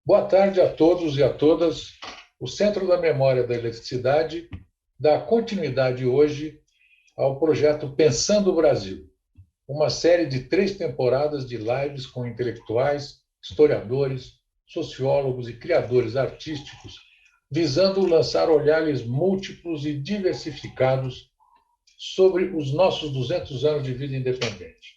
Boa tarde a todos e a todas. O Centro da Memória da Eletricidade dá continuidade hoje ao projeto Pensando o Brasil, uma série de 3 temporadas de lives com intelectuais, historiadores, sociólogos e criadores artísticos, visando lançar olhares múltiplos e diversificados sobre os nossos 200 anos de vida independente.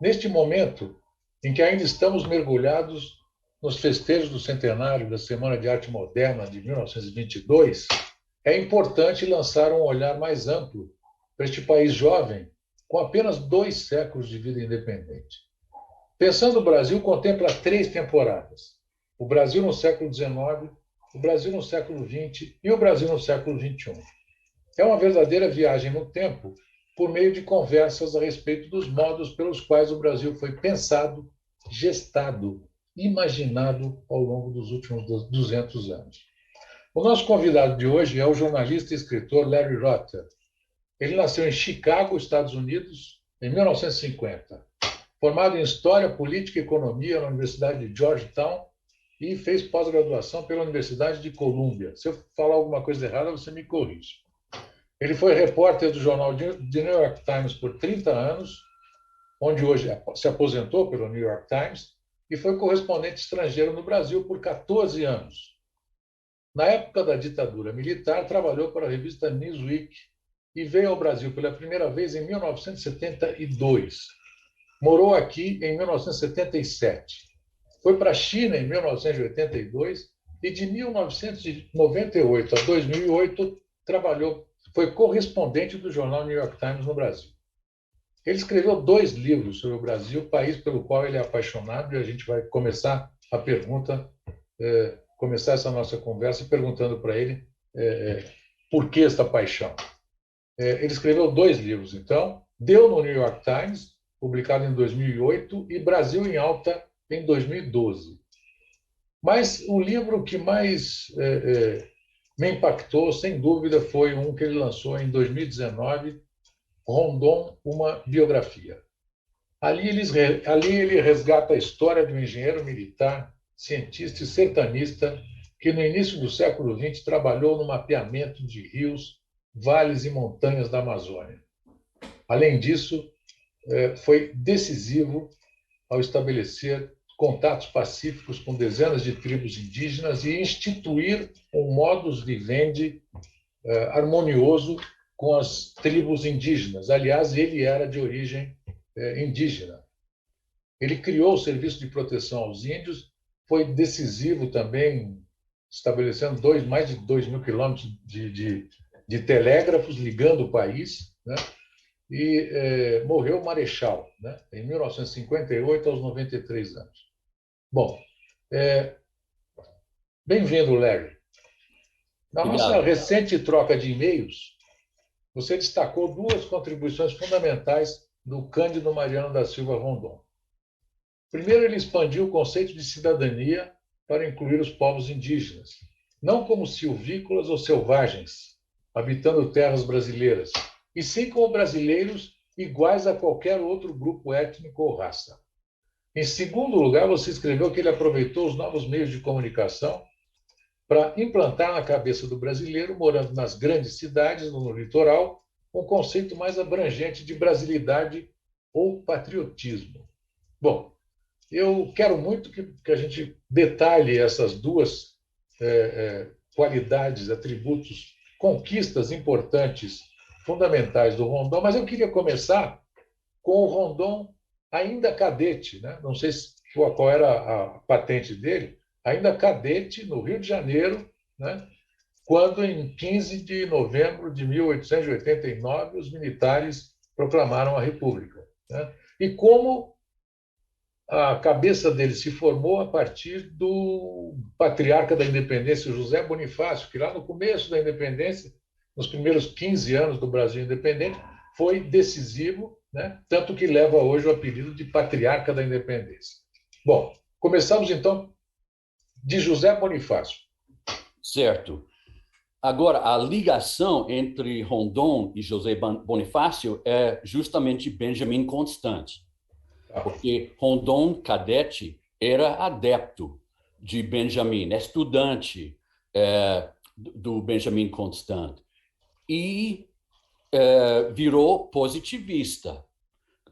Neste momento em que ainda estamos mergulhados nos festejos do centenário da Semana de Arte Moderna de 1922, é importante lançar um olhar mais amplo para este país jovem com apenas 2 séculos de vida independente. Pensando o Brasil contempla 3 temporadas: o Brasil no século XIX, o Brasil no século XX e o Brasil no século XXI. É uma verdadeira viagem no tempo por meio de conversas a respeito dos modos pelos quais o Brasil foi pensado, gestado, imaginado ao longo dos últimos 200 anos. O nosso convidado de hoje é o jornalista e escritor Larry Rotter. Ele nasceu em Chicago, Estados Unidos, em 1950. Formado em História, Política e Economia na Universidade de Georgetown e fez pós-graduação pela Universidade de Colômbia. Se eu falar alguma coisa errada, você me corrige. Ele foi repórter do jornal The New York Times por 30 anos, onde hoje se aposentou pelo New York Times, e foi correspondente estrangeiro no Brasil por 14 anos. Na época da ditadura militar, trabalhou para a revista Newsweek e veio ao Brasil pela primeira vez em 1972. Morou aqui em 1977. Foi para a China em 1982 e de 1998 a 2008 foi correspondente do jornal New York Times no Brasil. Ele escreveu 2 livros sobre o Brasil, país pelo qual ele é apaixonado, e a gente vai começar essa nossa conversa perguntando para ele por que esta paixão. Ele escreveu 2 livros, então, Deu no New York Times, publicado em 2008, e Brasil em Alta, em 2012. Mas o livro que mais me impactou, sem dúvida, foi um que ele lançou em 2019, Rondon, uma biografia. Ali ele resgata a história de um engenheiro militar, cientista e sertanista que, no início do século XX, trabalhou no mapeamento de rios, vales e montanhas da Amazônia. Além disso, foi decisivo ao estabelecer contatos pacíficos com dezenas de tribos indígenas e instituir um modus vivendi harmonioso com as tribos indígenas. Aliás, ele era de origem indígena. Ele criou o Serviço de Proteção aos Índios, foi decisivo também, estabelecendo mais de 2.000 quilômetros de telégrafos ligando o país, né? E morreu marechal, né? Em 1958, aos 93 anos. Bom, bem-vindo, Larry. Na nossa recente troca de e-mails, você destacou 2 contribuições fundamentais do Cândido Mariano da Silva Rondon. Primeiro, ele expandiu o conceito de cidadania para incluir os povos indígenas, não como silvícolas ou selvagens, habitando terras brasileiras, e sim como brasileiros iguais a qualquer outro grupo étnico ou raça. Em segundo lugar, você escreveu que ele aproveitou os novos meios de comunicação para implantar na cabeça do brasileiro, morando nas grandes cidades, no litoral, um conceito mais abrangente de brasilidade ou patriotismo. Bom, eu quero muito que a gente detalhe essas 2 qualidades, atributos, conquistas importantes, fundamentais do Rondon, mas eu queria começar com o Rondon ainda cadete, né? Não sei qual era a patente dele, ainda cadete, no Rio de Janeiro, né? Quando, em 15 de novembro de 1889, os militares proclamaram a República, né? E como a cabeça dele se formou a partir do patriarca da independência, José Bonifácio, que lá no começo da independência, nos primeiros 15 anos do Brasil independente, foi decisivo, né? Tanto que leva hoje o apelido de patriarca da independência. Bom, começamos então de José Bonifácio. Certo. Agora, a ligação entre Rondon e José Bonifácio é justamente Benjamin Constant. Porque Rondon, cadete, era adepto de Benjamin, estudante do Benjamin Constant, e virou positivista,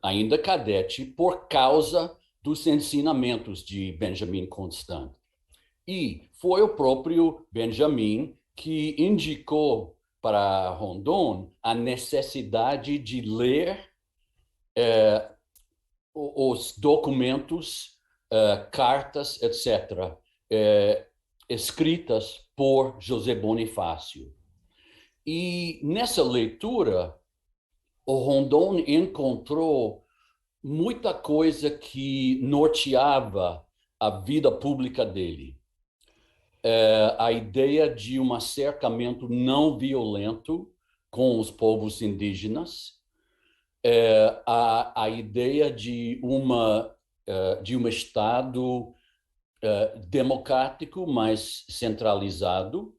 ainda cadete, por causa dos ensinamentos de Benjamin Constant. E foi o próprio Benjamin que indicou para Rondon a necessidade de ler os documentos, cartas, etc., escritas por José Bonifácio. E nessa leitura, o Rondon encontrou muita coisa que norteava a vida pública dele. A ideia de um acercamento não violento com os povos indígenas, a ideia de um Estado democrático mais centralizado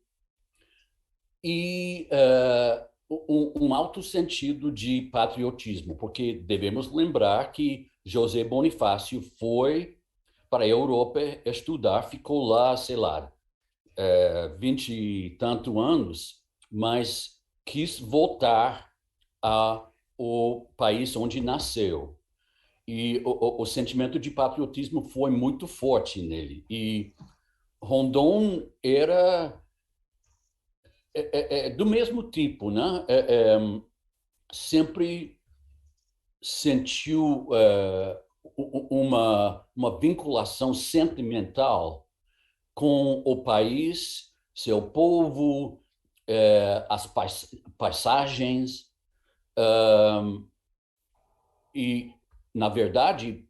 e um alto sentido de patriotismo, porque devemos lembrar que José Bonifácio foi para a Europa estudar, ficou lá, sei lá, 20 e tanto anos, mas quis voltar ao país onde nasceu. E o sentimento de patriotismo foi muito forte nele. E Rondon era do mesmo tipo, né? Sempre sentiu uma vinculação sentimental com o país, seu povo, as paisagens, e, na verdade,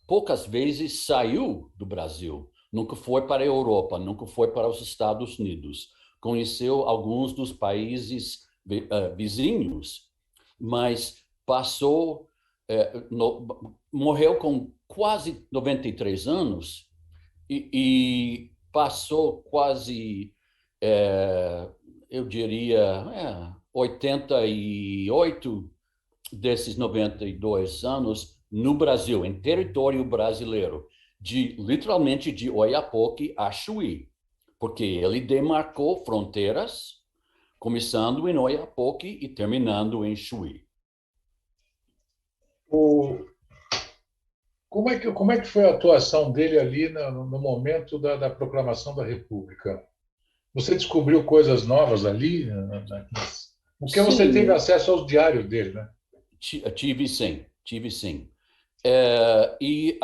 poucas vezes saiu do Brasil. Nunca foi para a Europa, nunca foi para os Estados Unidos. Conheceu alguns dos países vizinhos, mas morreu com quase 93 anos e passou quase, eu diria, 88 desses 92 anos no Brasil, em território brasileiro, literalmente de Oiapoque a Chuí, porque ele demarcou fronteiras, começando em Oiapoque e terminando em Chuí. Como é que foi a atuação dele ali no momento da proclamação da República? Você descobriu coisas novas ali? Porque você teve Sim, acesso aos diários dele, né? tive sim, tive sim. E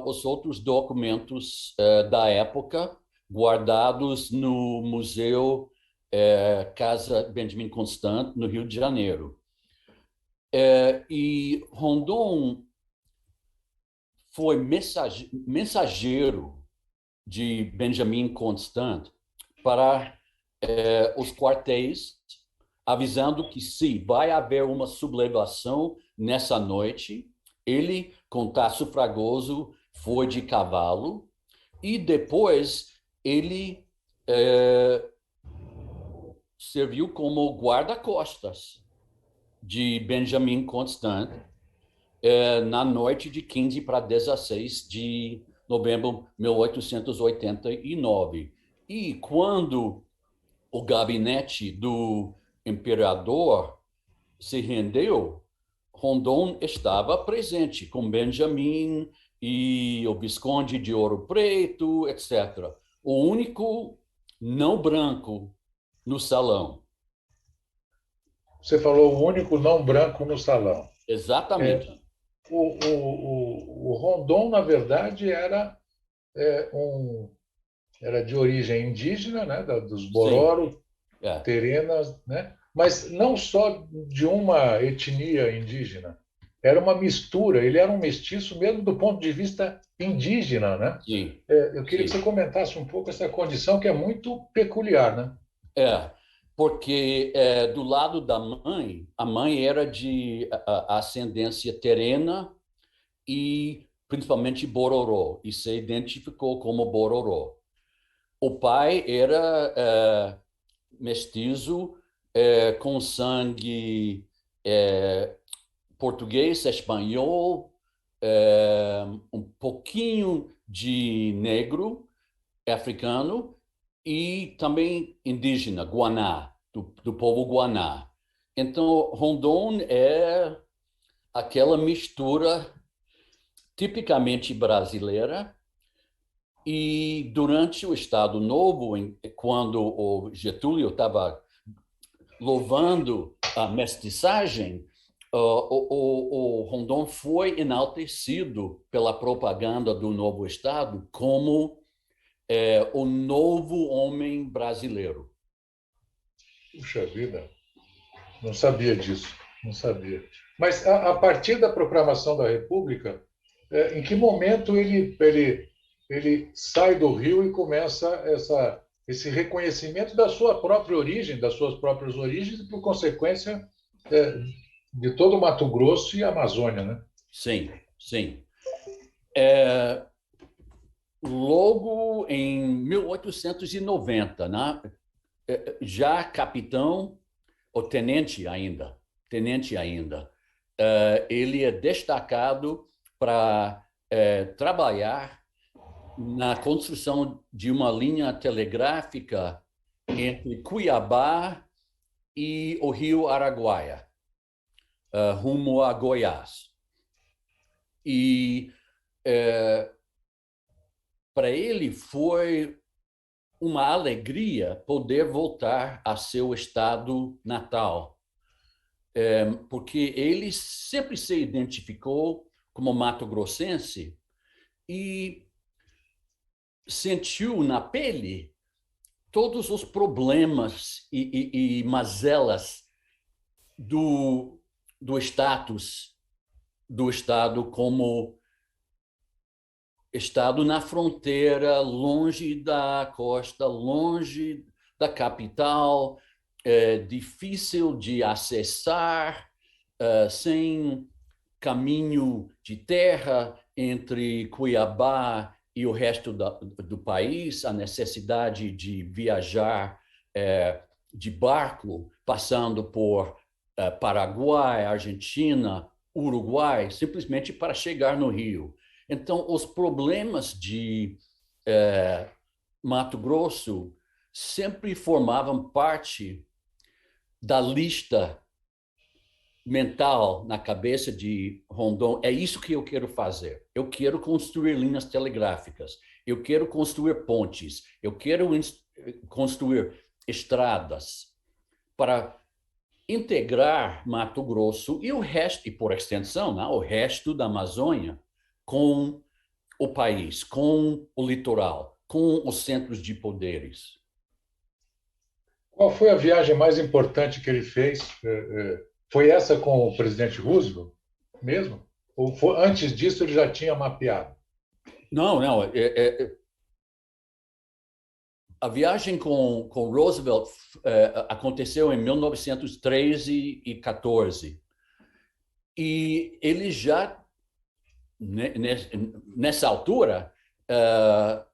os outros documentos da época guardados no Museu Casa Benjamin Constant, no Rio de Janeiro. E Rondon foi mensageiro de Benjamin Constant para os quartéis, avisando que se vai haver uma sublevação nessa noite, ele, com Tasso Fragoso, foi de cavalo e depois ele serviu como guarda-costas de Benjamin Constant na noite de 15 para 16 de novembro de 1889. E quando o gabinete do imperador se rendeu, Rondon estava presente com Benjamin e o Visconde de Ouro Preto, etc. O único não branco no salão. Você falou o único não branco no salão. Exatamente. O Rondon, na verdade, era de origem indígena, né, dos Sim. Bororo, Terenas, né, mas não só de uma etnia indígena. Era uma mistura, ele era um mestiço mesmo do ponto de vista indígena, né? Sim, Eu queria que você sim. comentasse um pouco essa condição que é muito peculiar, né? Porque do lado da mãe, a mãe era de ascendência terena e principalmente Bororó, e se identificou como Bororó. O pai era mestiço, com sangue português, espanhol, um pouquinho de negro africano e também indígena, Guaná, do povo Guaná. Então, Rondon é aquela mistura tipicamente brasileira. E durante o Estado Novo, quando o Getúlio estava louvando a mestiçagem, o Rondon foi enaltecido pela propaganda do novo Estado como o novo homem brasileiro. Puxa vida, não sabia disso, não sabia. Mas a partir da proclamação da República, em que momento ele sai do Rio e começa esse reconhecimento da sua própria origem, das suas próprias origens, e, por consequência, é, de todo o Mato Grosso e a Amazônia, né? Sim, sim. É, logo em 1890, né, já capitão, ou tenente ainda, ele é destacado para trabalhar na construção de uma linha telegráfica entre Cuiabá e o Rio Araguaia, rumo a Goiás. E para ele foi uma alegria poder voltar a seu estado natal, porque ele sempre se identificou como mato-grossense e sentiu na pele todos os problemas e mazelas do status do Estado como Estado na fronteira, longe da costa, longe da capital, difícil de acessar, sem caminho de terra entre Cuiabá e o resto do país, a necessidade de viajar de barco, passando por Paraguai, Argentina, Uruguai, simplesmente para chegar no Rio. Então, os problemas de Mato Grosso sempre formavam parte da lista mental na cabeça de Rondon. É isso que eu quero fazer. Eu quero construir linhas telegráficas, eu quero construir pontes, eu quero construir estradas para integrar Mato Grosso e o resto, e por extensão, né, o resto da Amazônia com o país, com o litoral, com os centros de poderes. Qual foi a viagem mais importante que ele fez? Foi essa com o presidente Roosevelt mesmo? Ou antes disso ele já tinha mapeado? Não, não. A viagem com Roosevelt aconteceu em 1913 e 14. E ele já, nessa altura,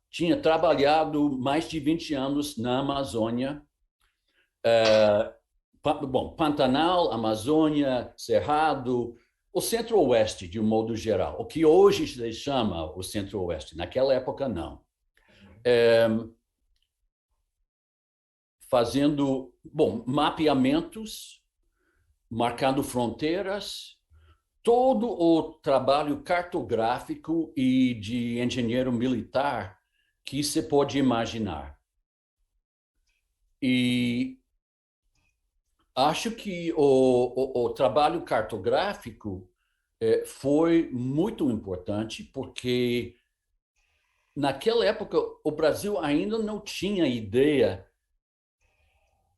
tinha trabalhado mais de 20 anos na Amazônia. Bom, Pantanal, Amazônia, Cerrado, o Centro-Oeste, de um modo geral. O que hoje se chama o Centro-Oeste. Naquela época, não. Fazendo, bom, mapeamentos, marcando fronteiras, todo o trabalho cartográfico e de engenheiro militar que se pode imaginar. E acho que o trabalho cartográfico foi muito importante, porque naquela época o Brasil ainda não tinha ideia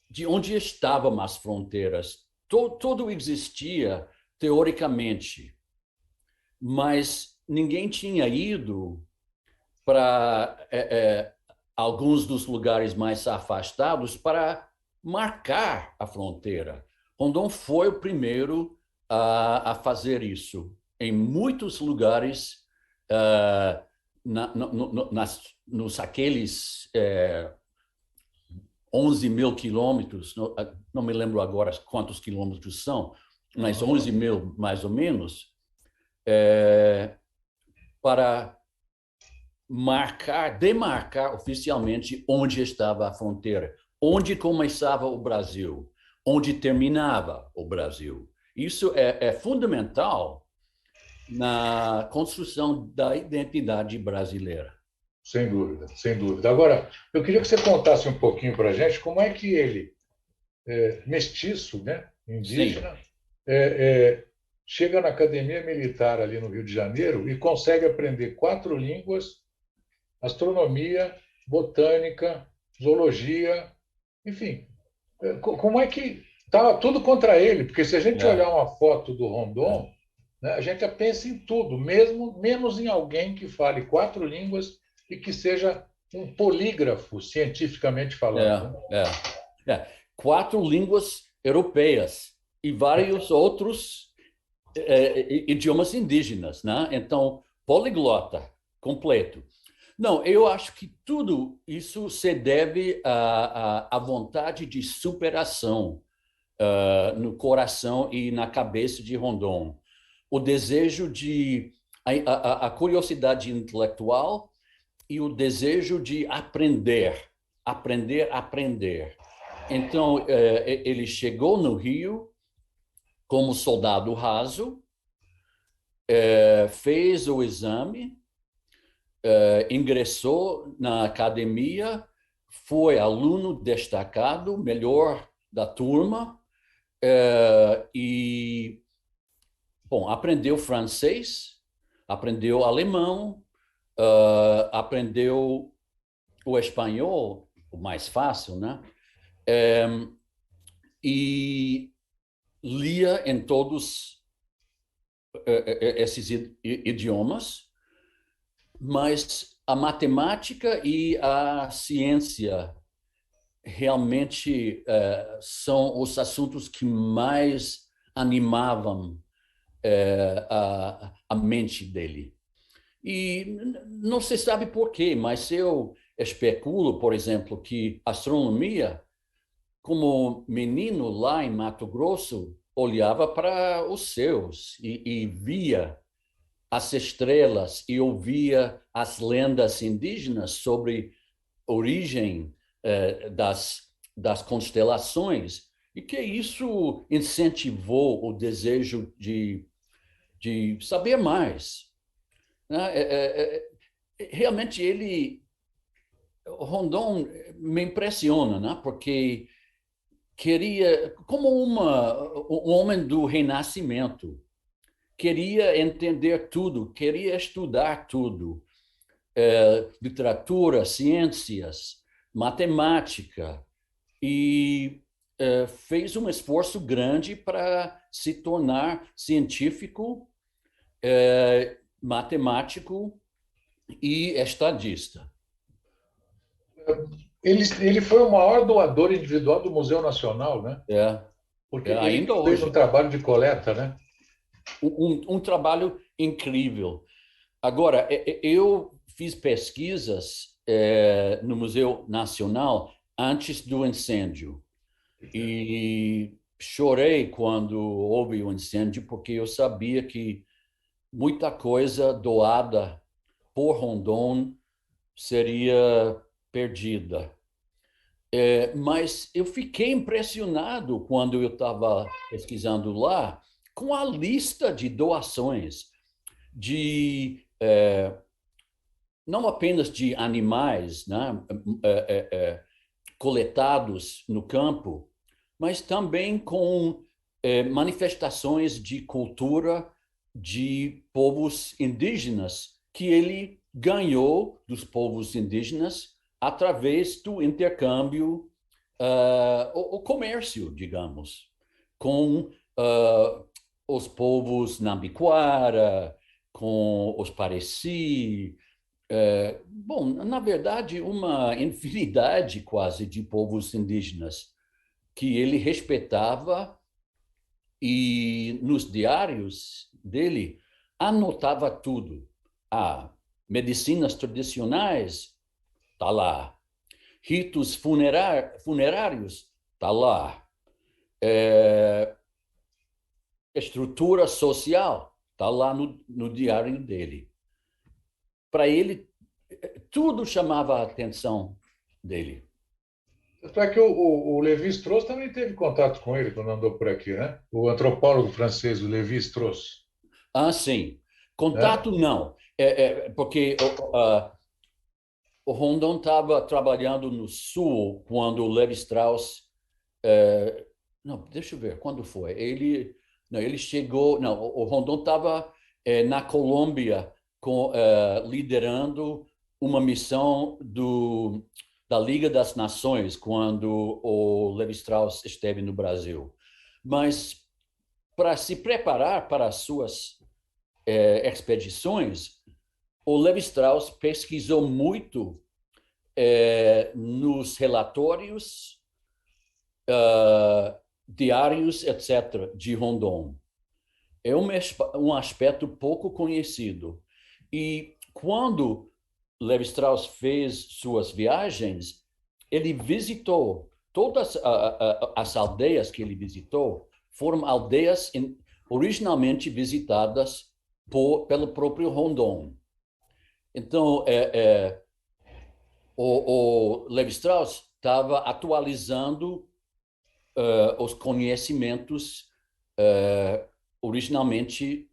de onde estavam as fronteiras. Tudo existia teoricamente, mas ninguém tinha ido para alguns dos lugares mais afastados para marcar a fronteira. Rondon foi o primeiro a fazer isso. Em muitos lugares, nos aqueles 11 mil quilômetros, não me lembro agora quantos quilômetros são, mas 11 mil mais ou menos, para demarcar oficialmente onde estava a fronteira, onde começava o Brasil, onde terminava o Brasil. Isso é fundamental na construção da identidade brasileira. Sem dúvida, sem dúvida. Agora, eu queria que você contasse um pouquinho para a gente como é que ele, mestiço, né, Sim, indígena, chega na academia militar ali no Rio de Janeiro e consegue aprender 4 línguas, astronomia, botânica, zoologia, enfim. Como é que estava tudo contra ele? Porque se a gente é, olhar uma foto do é, Rondon, né, a gente já pensa em tudo, mesmo menos em alguém que fale 4 línguas e que seja um polígrafo, cientificamente falando, né? é. 4 línguas europeias e vários outros idiomas indígenas, né? Então, poliglota completo. Não, eu acho que tudo isso se deve à vontade de superação no coração e na cabeça de Rondon. O desejo a curiosidade intelectual e o desejo de aprender, aprender, aprender. Então, ele chegou no Rio como soldado raso, fez o exame, ingressou na academia, foi aluno destacado, melhor da turma, e, bom, aprendeu francês, aprendeu alemão, aprendeu o espanhol, o mais fácil, né? E lia em todos esses idiomas, mas a matemática e a ciência realmente são os assuntos que mais animavam a mente dele. E não se sabe por quê, mas eu especulo, por exemplo, que astronomia, como menino lá em Mato Grosso, olhava para os céus e via as estrelas e ouvia as lendas indígenas sobre a origem das constelações, e que isso incentivou o desejo de saber mais. Né? Realmente Rondon me impressiona, né? Porque queria, como um homem do Renascimento, queria entender tudo, queria estudar tudo, literatura, ciências, matemática, e fez um esforço grande para se tornar científico, matemático e estadista. Ele foi o maior doador individual do Museu Nacional, né? É, Porque ele ainda fez um hoje. trabalho de coleta, né? Um trabalho incrível. Agora, eu fiz pesquisas no Museu Nacional antes do incêndio e chorei quando houve o incêndio, porque eu sabia que muita coisa doada por Rondon seria perdida. Mas eu fiquei impressionado quando eu estava pesquisando lá com a lista de doações de não apenas de animais, né, coletados no campo, mas também com manifestações de cultura de povos indígenas que ele ganhou dos povos indígenas através do intercâmbio, o comércio, digamos, com os povos Nambiquara, com os Pareci, bom, na verdade, uma infinidade quase de povos indígenas que ele respeitava e nos diários dele anotava tudo. Medicinas tradicionais, tá lá. Ritos funerários, tá lá. Estrutura social, Está lá no diário dele. Para ele, tudo chamava a atenção dele. Tanto é que o Lévi-Strauss também teve contato com ele quando andou por aqui, né? O antropólogo francês, o Lévi-Strauss, Ah, sim. né? Contato, não. Porque o Rondon estava trabalhando no Sul quando o Levi-Strauss... não, deixa eu ver, quando foi? Ele chegou... Não, o Rondon estava na Colômbia liderando uma missão da Liga das Nações quando o Levi-Strauss esteve no Brasil. Mas para se preparar para as suas expedições, o Levi-Strauss pesquisou muito nos relatórios diários, etc., de Rondon. É um aspecto pouco conhecido. E quando Levi-Strauss fez suas viagens, ele visitou todas as aldeias que ele visitou foram aldeias originalmente visitadas pelo próprio Rondon. Então, o Levi-Strauss estava atualizando os conhecimentos originalmente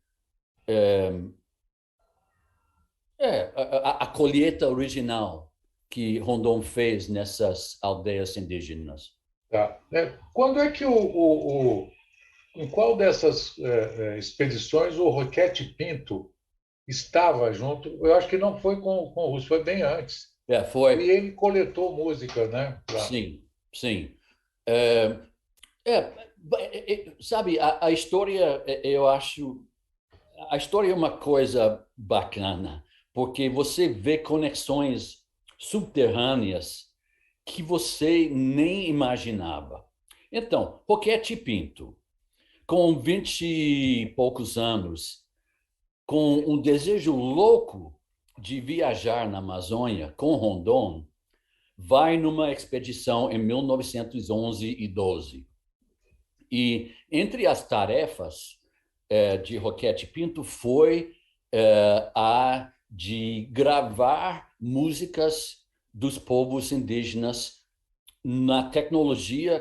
a colheita original que Rondon fez nessas aldeias indígenas. Tá. Quando é que em qual dessas expedições o Roquete Pinto estava junto? Eu acho que não foi com o Russo, foi bem antes. E Foi, ele coletou música, né? sim, sim. É, sabe, a história, eu acho, a história é uma coisa bacana, porque você vê conexões subterrâneas que você nem imaginava. Então, Roquete Pinto, com 20 e poucos anos, com um desejo louco de viajar na Amazônia com Rondon, vai numa expedição em 1911 e 12. E entre as tarefas de Roquete Pinto foi a de gravar músicas dos povos indígenas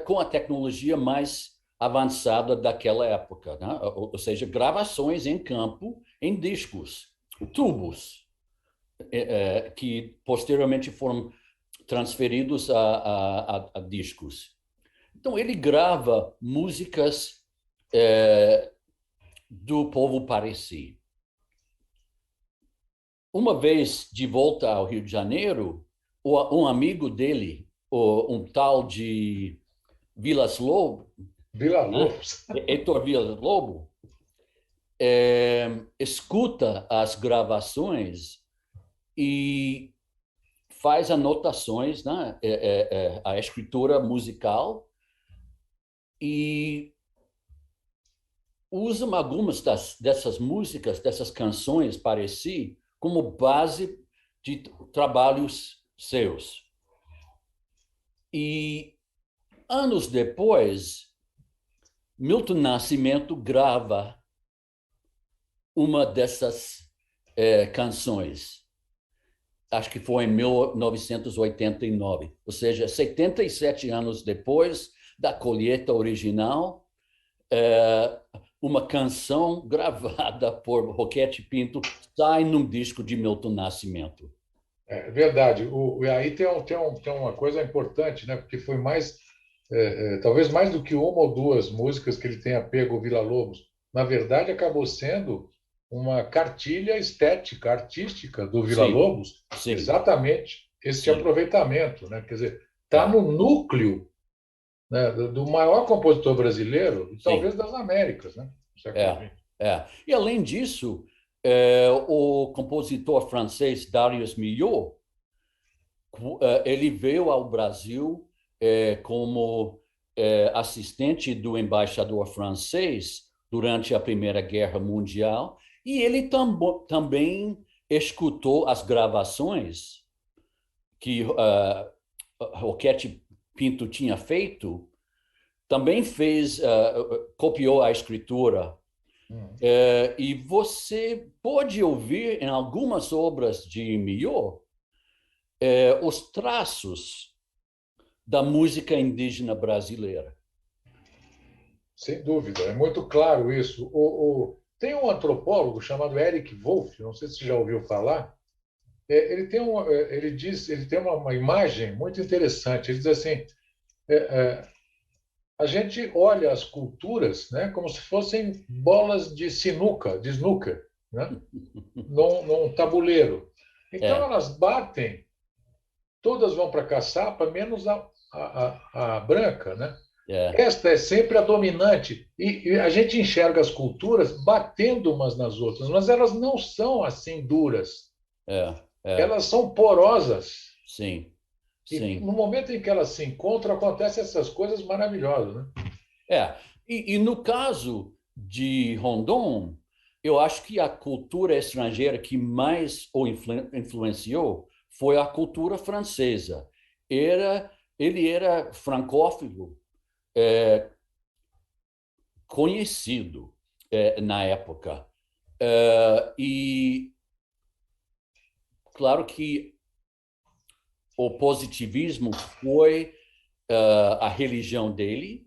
com a tecnologia mais avançada daquela época, né? Ou seja, gravações em campo, em discos, tubos, que posteriormente foram transferidos a discos. Então, ele grava músicas do povo Pareci. Uma vez de volta ao Rio de Janeiro, um amigo dele, um tal de Vilas Lobo, né? Villa-Lobos. Heitor Villa-Lobo, escuta as gravações e faz anotações, né? A escritura musical e usa algumas dessas músicas, dessas canções para si, como base de trabalhos seus. E anos depois, Milton Nascimento grava uma dessas canções. Acho que foi em 1989, ou seja, 77 anos depois da colheita original, uma canção gravada por Roquete Pinto sai num disco de Milton Nascimento. É verdade. E aí tem uma coisa importante, né? Porque foi mais, talvez mais do que uma ou duas músicas que ele tenha pego o Villa-Lobos. Na verdade, acabou sendo uma cartilha estética, artística do Sim, Villa-Lobos, sim, exatamente esse sim. aproveitamento, né? Quer dizer, está É, no núcleo, né, do maior compositor brasileiro e talvez sim, das Américas, né? Do século é, XX. E além disso, o compositor francês Darius Milhaud, ele veio ao Brasil como assistente do embaixador francês durante a Primeira Guerra Mundial, e ele também escutou as gravações que Roquete Pinto tinha feito, também copiou a escritura Hum. E você pode ouvir em algumas obras de Milhaud os traços da música indígena brasileira. Sem dúvida, é muito claro isso. Tem um antropólogo chamado Eric Wolff, não sei se você já ouviu falar. Ele tem uma imagem muito interessante. Ele diz assim: é, é, a gente olha as culturas, né, como se fossem bolas de sinuca, de snooker, né, num tabuleiro. Então É, elas batem, todas vão para a caçapa, menos a branca, né? é, Esta é sempre a dominante. E a gente enxerga as culturas batendo umas nas outras, mas elas não são assim duras. é, Elas são porosas. sim, E sim. no momento em que elas se encontram, acontecem essas coisas maravilhosas, né? É, e no caso de Rondon, eu acho que a cultura estrangeira que mais o influenciou foi a cultura francesa. Ele era francófilo conhecido na época. E claro que o positivismo foi a religião dele,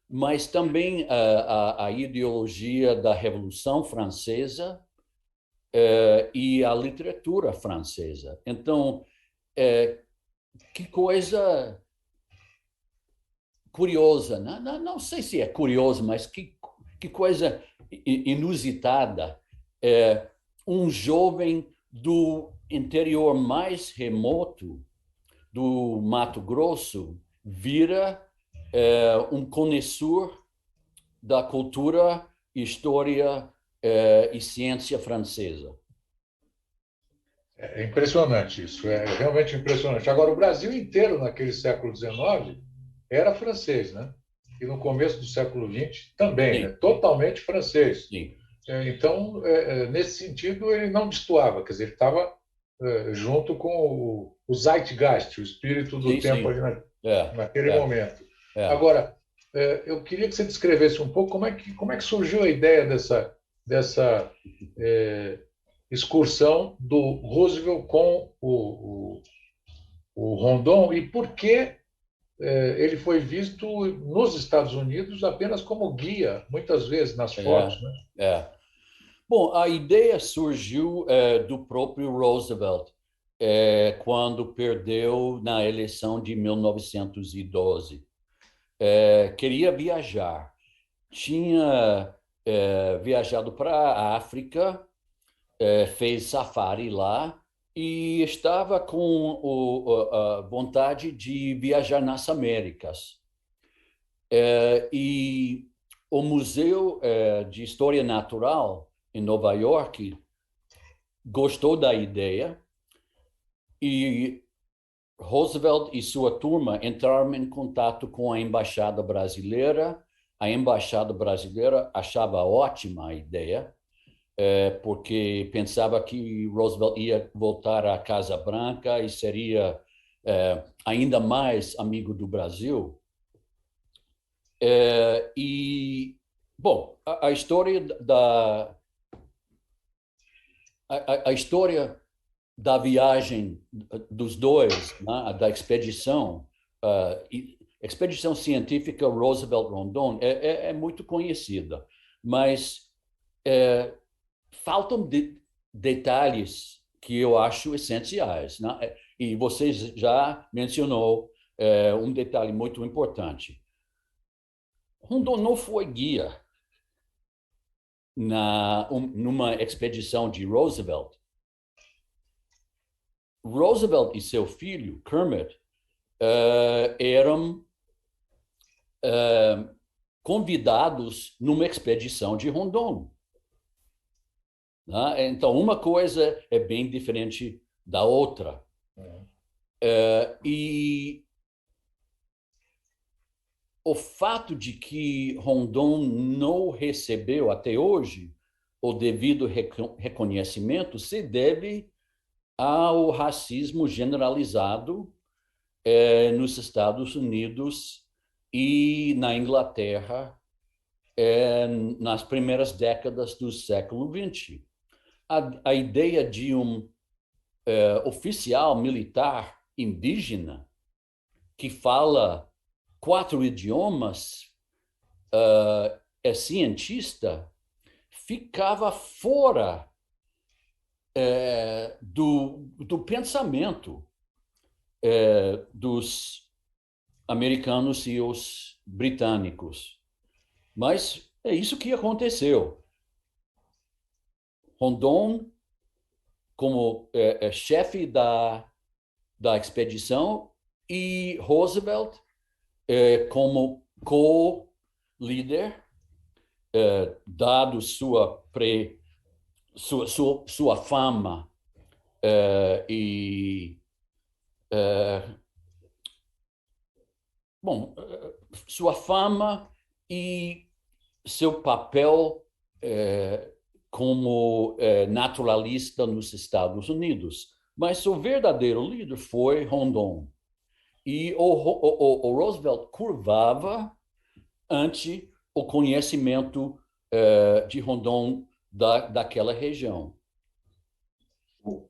mas também a ideologia da Revolução Francesa e a literatura francesa. Então, que coisa curiosa, não sei se é curioso, mas que coisa inusitada. Um jovem do interior mais remoto do Mato Grosso vira um conhecedor da cultura, história e ciência francesa. É impressionante isso, é realmente impressionante. Agora, o Brasil inteiro, naquele século XIX, era francês, né? E no começo do século XX também, né? Sim, Totalmente francês. sim, Então, nesse sentido, ele não destoava, quer dizer, ele estava junto com o zeitgeist, o espírito do sim, tempo ali sim. É, naquele é, momento. é. Agora, eu queria que você descrevesse um pouco como é que surgiu a ideia dessa excursão do Roosevelt com o Rondon e por que ele foi visto nos Estados Unidos apenas como guia, muitas vezes nas fotos, É, né? é. Bom, a ideia surgiu do próprio Roosevelt, quando perdeu na eleição de 1912. Queria viajar. Tinha viajado para a África, fez safari lá e estava com a vontade de viajar nas Américas. E o Museu de História Natural em Nova York gostou da ideia e Roosevelt e sua turma entraram em contato com a embaixada brasileira. A embaixada brasileira achava ótima a ideia, porque pensava que Roosevelt ia voltar à Casa Branca e seria ainda mais amigo do Brasil. E, bom, a história da viagem dos dois, né, da expedição, expedição científica Roosevelt-Rondon é muito conhecida, mas faltam detalhes que eu acho essenciais, né? E você já mencionou um detalhe muito importante. Rondon não foi guia numa expedição de Roosevelt. Roosevelt e seu filho, Kermit, eram convidados numa expedição de Rondon. Né? Então, uma coisa é bem diferente da outra. E o fato de que Rondon não recebeu até hoje o devido reconhecimento se deve ao racismo generalizado nos Estados Unidos e na Inglaterra nas primeiras décadas do século XX. A ideia de um oficial militar indígena que fala 4 idiomas, é cientista, ficava fora do pensamento dos americanos e os britânicos. Mas é isso que aconteceu. Rondon, como chefe da expedição, e Roosevelt como co-líder, dado sua fama e sua fama e seu papel como naturalista nos Estados Unidos. Mas o verdadeiro líder foi Rondon. E o Roosevelt curvava ante o conhecimento de Rondon daquela região.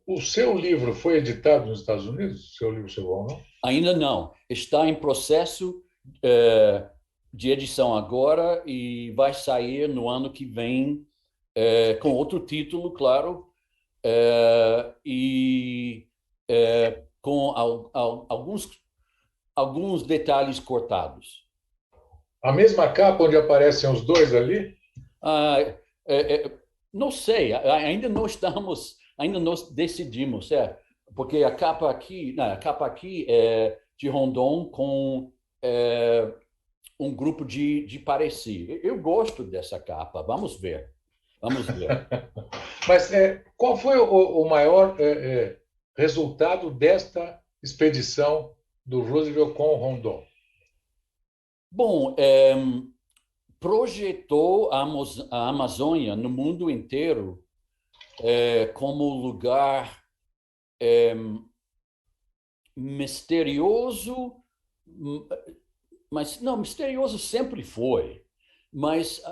O seu livro foi editado nos Estados Unidos? O seu livro chegou, não? Ainda não. Está em processo de edição agora e vai sair no ano que vem com outro título, claro, e com alguns detalhes cortados. A mesma capa onde aparecem os dois ali? Não sei, ainda não decidimos, porque a capa aqui é de Rondon com um grupo de Pareci. Eu gosto dessa capa, vamos ver. Mas qual foi o maior resultado desta expedição do Roosevelt com o Rondon? Bom, projetou a Amazônia no mundo inteiro como lugar misterioso, mas não, misterioso sempre foi, mas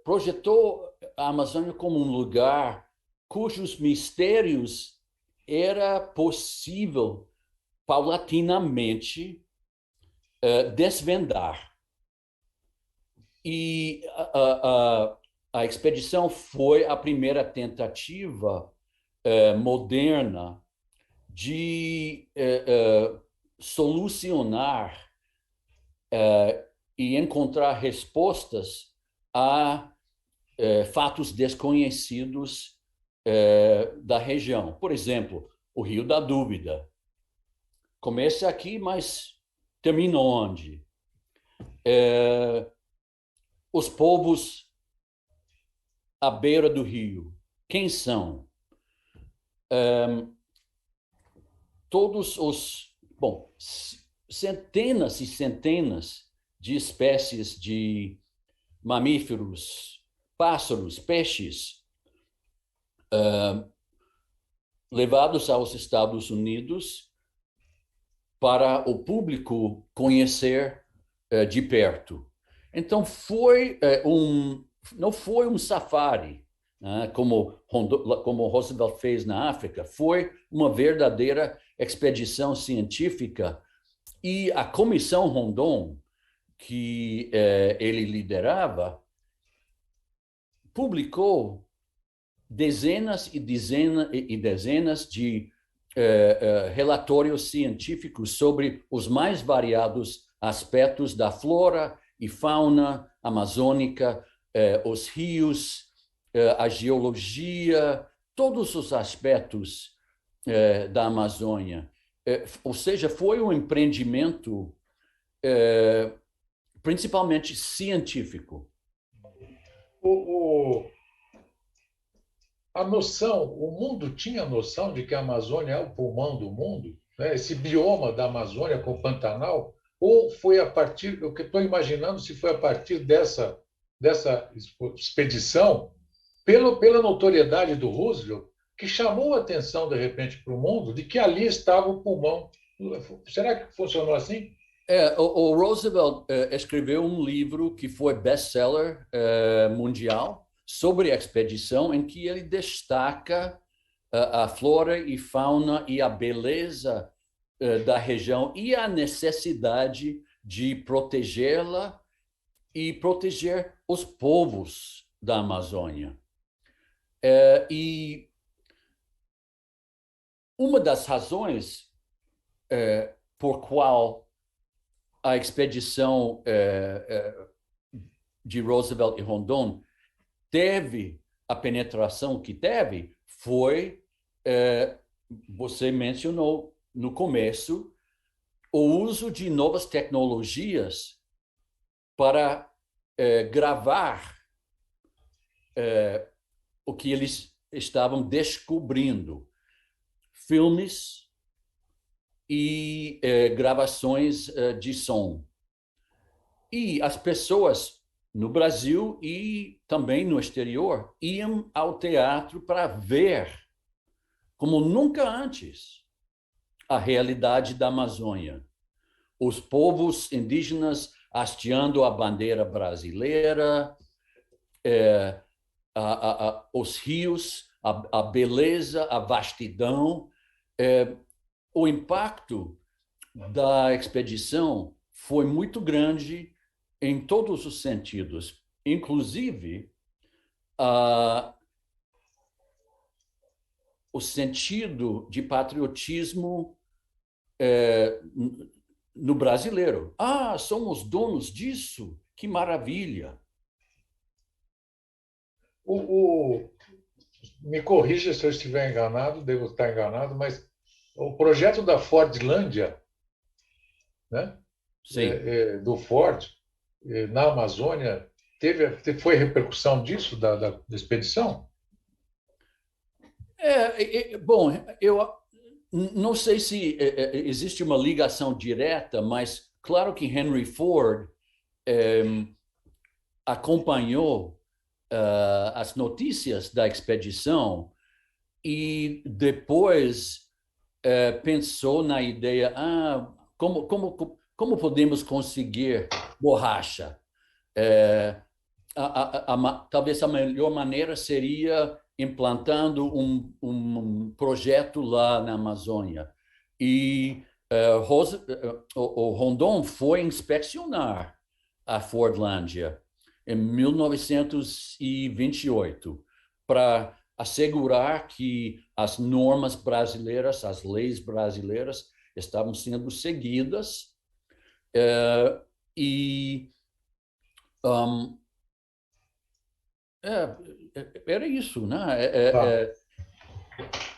projetou a Amazônia como um lugar cujos mistérios era possível paulatinamente desvendar. E a expedição foi a primeira tentativa moderna de solucionar e encontrar respostas a fatos desconhecidos da região. Por exemplo, o Rio da Dúvida. Começa aqui, mas termina onde? Os povos à beira do rio, quem são? Centenas e centenas de espécies de mamíferos, pássaros, peixes, levados aos Estados Unidos para o público conhecer de perto. Então, não foi um safari, né, como Roosevelt fez na África, foi uma verdadeira expedição científica. E a Comissão Rondon, que ele liderava, publicou dezenas e dezenas de relatórios científicos sobre os mais variados aspectos da flora e fauna amazônica, os rios, a geologia, todos os aspectos da Amazônia. Ou seja, foi um empreendimento principalmente científico. A noção, o mundo tinha noção de que a Amazônia é o pulmão do mundo, né? Esse bioma da Amazônia com o Pantanal, ou foi a partir, o que estou imaginando se foi a partir dessa expedição, pela notoriedade do Roosevelt, que chamou a atenção, de repente, para o mundo de que ali estava o pulmão. Será que funcionou assim? O Roosevelt escreveu um livro que foi best-seller mundial sobre a expedição, em que ele destaca a flora e fauna e a beleza da região e a necessidade de protegê-la e proteger os povos da Amazônia. E uma das razões por qual a expedição de Roosevelt e Rondon teve a penetração que teve foi, você mencionou no começo, o uso de novas tecnologias para gravar o que eles estavam descobrindo. Filmes e gravações de som. E as pessoas no Brasil e também no exterior iam ao teatro para ver, como nunca antes, a realidade da Amazônia. Os povos indígenas hasteando a bandeira brasileira, os rios, a beleza, a vastidão. O impacto da expedição foi muito grande em todos os sentidos, inclusive o sentido de patriotismo no brasileiro. Somos donos disso, que maravilha. Me corrija se eu estiver enganado, devo estar enganado, mas o projeto da Fordlândia, né? Sim. Do Ford, na Amazônia, foi repercussão disso, da expedição? Bom, eu não sei se existe uma ligação direta, mas claro que Henry Ford acompanhou as notícias da expedição e depois pensou na ideia, como podemos conseguir borracha? Talvez a melhor maneira seria implantando um projeto lá na Amazônia. E o Rondon foi inspecionar a Fordlândia em 1928 para assegurar que as normas brasileiras, as leis brasileiras estavam sendo seguidas era isso, né?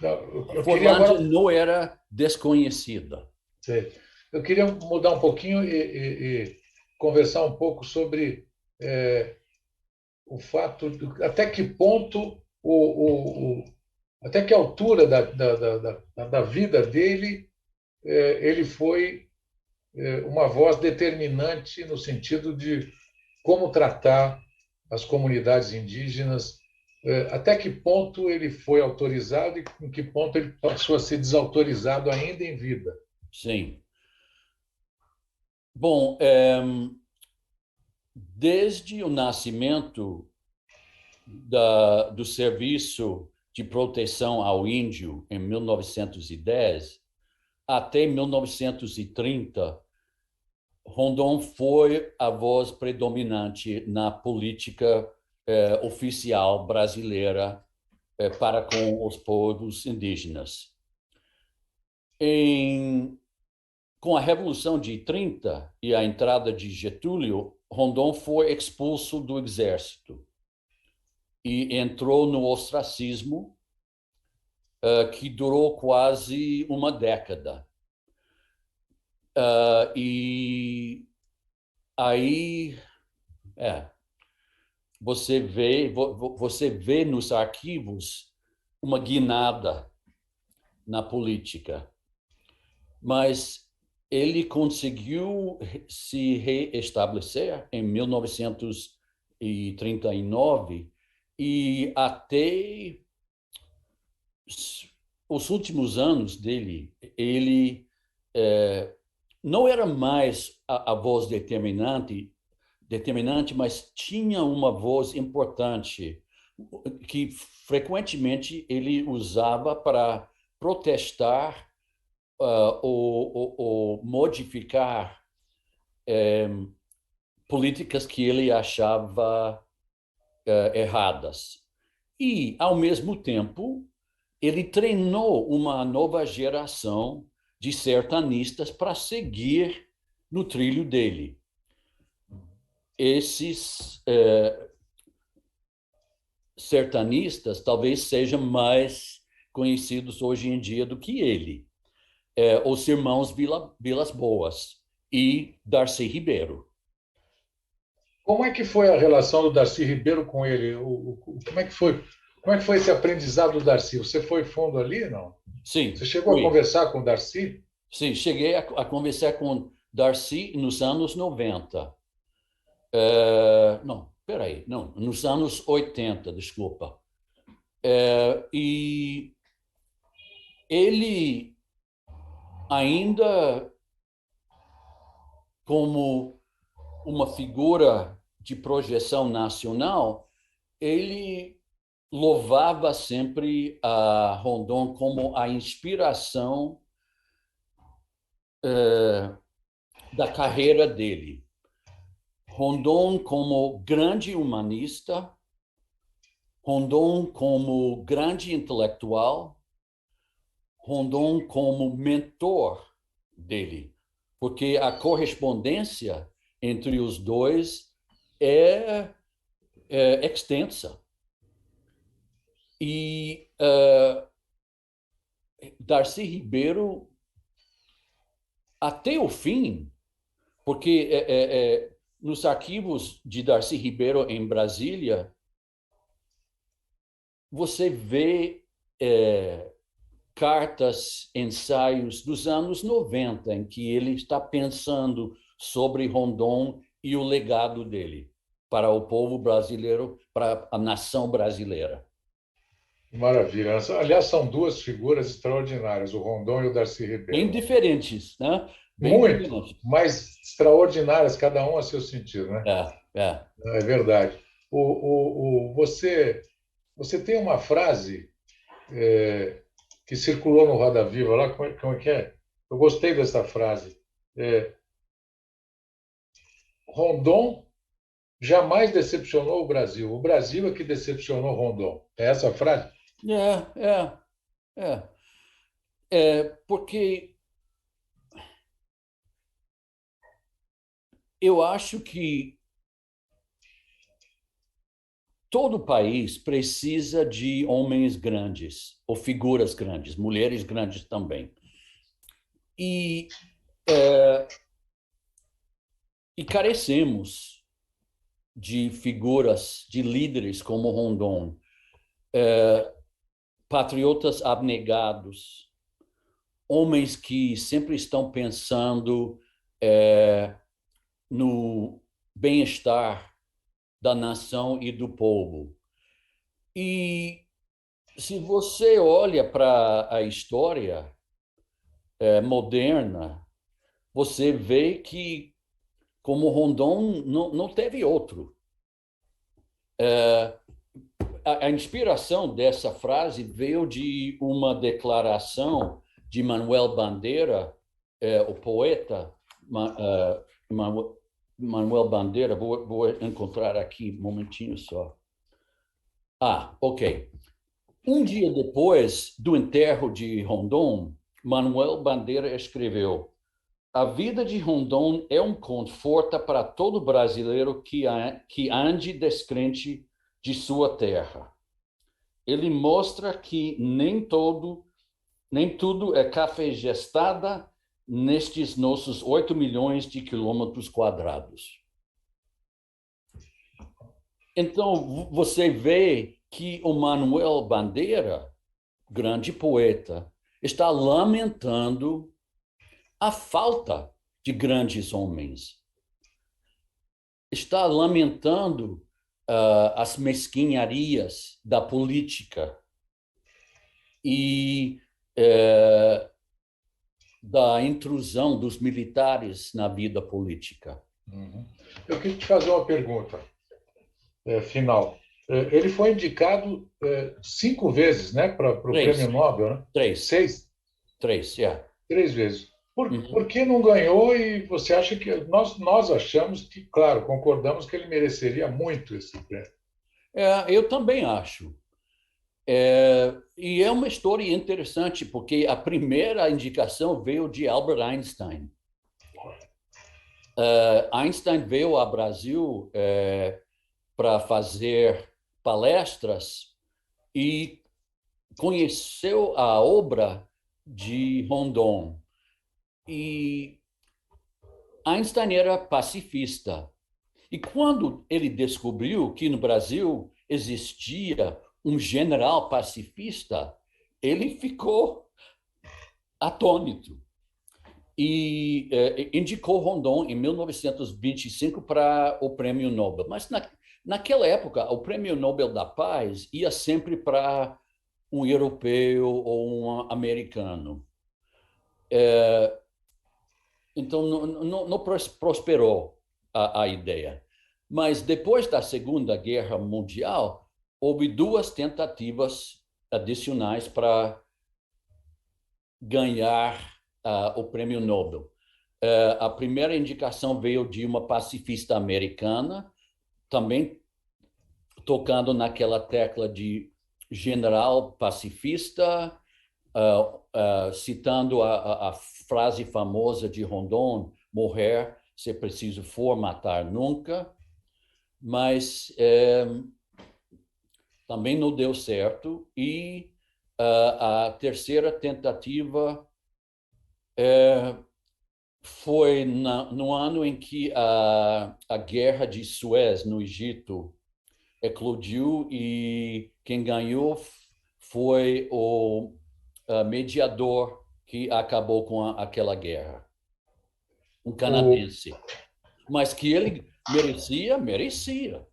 A Forlândia não era desconhecida. Sei. Eu queria mudar um pouquinho e conversar um pouco sobre o fato de até que ponto, até que altura da vida dele ele foi uma voz determinante no sentido de como tratar as comunidades indígenas, até que ponto ele foi autorizado e em que ponto ele passou a ser desautorizado ainda em vida. Sim. Bom, desde o nascimento do Serviço de Proteção ao Índio, em 1910, até 1930, Rondon foi a voz predominante na política oficial brasileira para com os povos indígenas. Com a Revolução de 30 e a entrada de Getúlio, Rondon foi expulso do exército e entrou no ostracismo, que durou quase uma década. E aí você vê nos arquivos uma guinada na política, mas ele conseguiu se reestabelecer em 1939 e até os últimos anos dele, ele não era mais a voz determinante, mas tinha uma voz importante que frequentemente ele usava para protestar ou modificar políticas que ele achava erradas. E, ao mesmo tempo, ele treinou uma nova geração de sertanistas para seguir no trilho dele. Esses sertanistas talvez sejam mais conhecidos hoje em dia do que ele. Os irmãos Vilas Boas e Darcy Ribeiro. Como é que foi a relação do Darcy Ribeiro com ele? Como é que foi? Como é que foi esse aprendizado do Darcy? Você foi fundo ali, não? Sim, Você chegou a fui. conversar com o Darcy? Sim, cheguei a conversar com Darcy nos anos 90. Não, peraí, não, nos anos 80, desculpa. E ele ainda como uma figura de projeção nacional, ele louvava sempre a Rondon como a inspiração da carreira dele. Rondon como grande humanista, Rondon como grande intelectual, Rondon como mentor dele, porque a correspondência entre os dois é extensa. E Darcy Ribeiro, até o fim, porque nos arquivos de Darcy Ribeiro em Brasília, você vê cartas, ensaios dos anos 90, em que ele está pensando sobre Rondon e o legado dele para o povo brasileiro, para a nação brasileira. Maravilha. Aliás, são duas figuras extraordinárias, o Rondon e o Darcy Bem Ribeiro. diferentes, né? Bem Muito, diferentes. mas extraordinárias, cada um a seu sentido, né? É. É verdade. Você tem uma frase que circulou no Roda Viva lá, como é que é? Eu gostei dessa frase. É, Rondon jamais decepcionou o Brasil é que decepcionou Rondon. É essa a frase? É. Porque eu acho que todo país precisa de homens grandes, ou figuras grandes, mulheres grandes também. E, e carecemos de figuras, de líderes como Rondon, patriotas abnegados, homens que sempre estão pensando no bem-estar da nação e do povo. E se você olha para a história moderna, você vê que, como Rondon, não teve outro. A inspiração dessa frase veio de uma declaração de Manuel Bandeira, o poeta Manuel Bandeira. Vou encontrar aqui um momentinho só. Ok. Um dia depois do enterro de Rondon, Manuel Bandeira escreveu: a vida de Rondon é um conforto para todo brasileiro que ande descrente de sua terra. Ele mostra que nem tudo é cafejestada nestes nossos 8 milhões de quilômetros quadrados. Então, você vê que o Manuel Bandeira, grande poeta, está lamentando a falta de grandes homens. Está lamentando as mesquinharias da política. E da intrusão dos militares na vida política. Uhum. Eu queria te fazer uma pergunta final. Ele foi indicado 5 vezes, né, para o Três, Prêmio Nobel, né? três, 6, três, yeah. 3 vezes. Por Uhum. que não ganhou? E você acha que nós achamos que, claro, concordamos que ele mereceria muito esse prêmio. Eu também acho. E é uma história interessante, porque a primeira indicação veio de Albert Einstein. Einstein veio ao Brasil para fazer palestras e conheceu a obra de Rondon. E Einstein era pacifista. E quando ele descobriu que no Brasil existia um general pacifista, ele ficou atônito e indicou Rondon em 1925 para o Prêmio Nobel. Mas naquela época, o Prêmio Nobel da Paz ia sempre para um europeu ou um americano. Então, não prosperou a ideia. Mas depois da Segunda Guerra Mundial, houve duas tentativas adicionais para ganhar o Prêmio Nobel. A primeira indicação veio de uma pacifista americana, também tocando naquela tecla de general pacifista, citando a frase famosa de Rondon: morrer se preciso for, matar nunca. Mas também não deu certo. E a terceira tentativa foi no ano em que a guerra de Suez, no Egito, eclodiu e quem ganhou foi o mediador que acabou com aquela guerra, um O, canadense. Mas que ele merecia, merecia.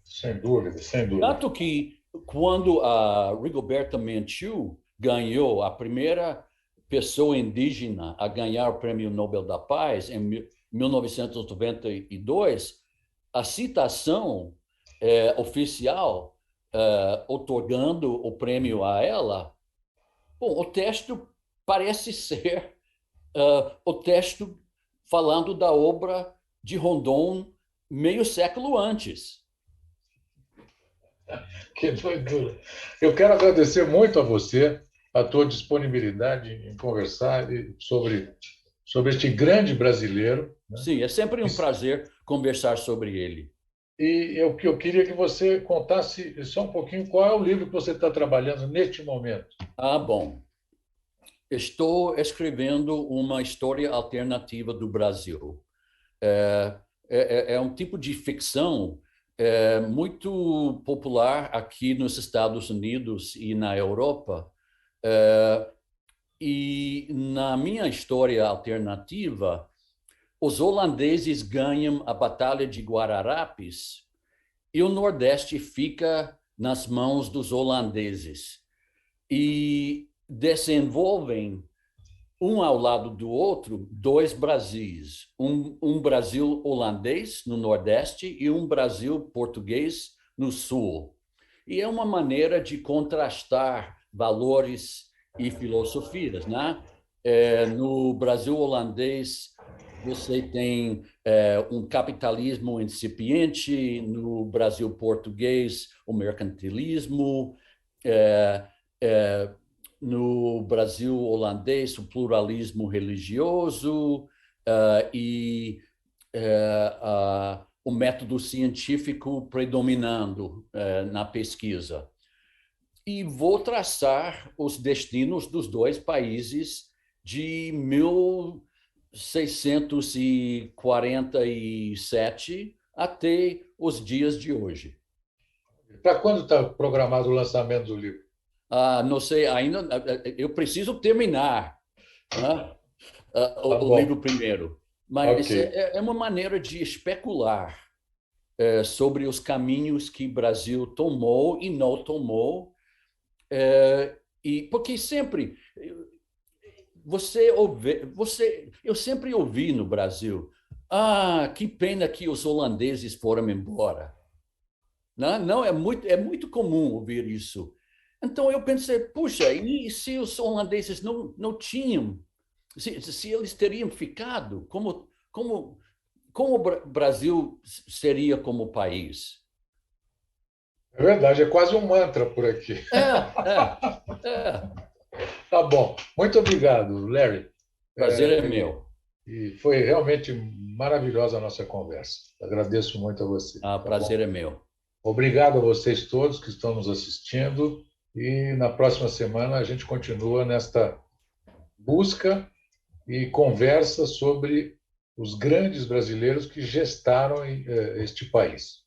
sem dúvida, sem dúvida. Tanto que quando a Rigoberta Menchú ganhou, a primeira pessoa indígena a ganhar o Prêmio Nobel da Paz em 1992, a citação oficial otorgando o prêmio a ela, bom, o texto parece ser o texto falando da obra de Rondon meio século antes. Que doidura. Eu quero agradecer muito a você, a tua disponibilidade em conversar sobre este grande brasileiro, né? Sim, é sempre um prazer conversar sobre ele. E eu queria que você contasse só um pouquinho qual é o livro que você está trabalhando neste momento. Bom, estou escrevendo uma história alternativa do Brasil. É um tipo de ficção muito popular aqui nos Estados Unidos e na Europa. E na minha história alternativa, os holandeses ganham a Batalha de Guararapes e o Nordeste fica nas mãos dos holandeses. E desenvolvem, um ao lado do outro, dois Brasis. Um Brasil holandês no Nordeste e um Brasil português no Sul. E é uma maneira de contrastar valores e filosofias, né? No Brasil holandês, você tem um capitalismo incipiente, no Brasil português, o mercantilismo, é, é, no Brasil holandês, o pluralismo religioso e o método científico predominando na pesquisa. E vou traçar os destinos dos dois países de 1647 até os dias de hoje. Para quando está programado o lançamento do livro? Não sei, ainda eu preciso terminar, né, Tá o livro bom, primeiro, mas ok. é uma maneira de especular sobre os caminhos que o Brasil tomou e não tomou, e porque sempre eu sempre ouvi no Brasil, que pena que os holandeses foram embora. Não, não é muito comum ouvir isso. Então eu pensei, puxa, e se os holandeses não tinham, se eles teriam ficado, como o Brasil seria como país? É verdade, é quase um mantra por aqui. É. Tá bom. Muito obrigado, Larry. Prazer é meu. E foi realmente maravilhosa a nossa conversa. Agradeço muito a você. Tá Prazer bom? é meu. Obrigado a vocês todos que estão nos assistindo. E na próxima semana a gente continua nesta busca e conversa sobre os grandes brasileiros que gestaram este país.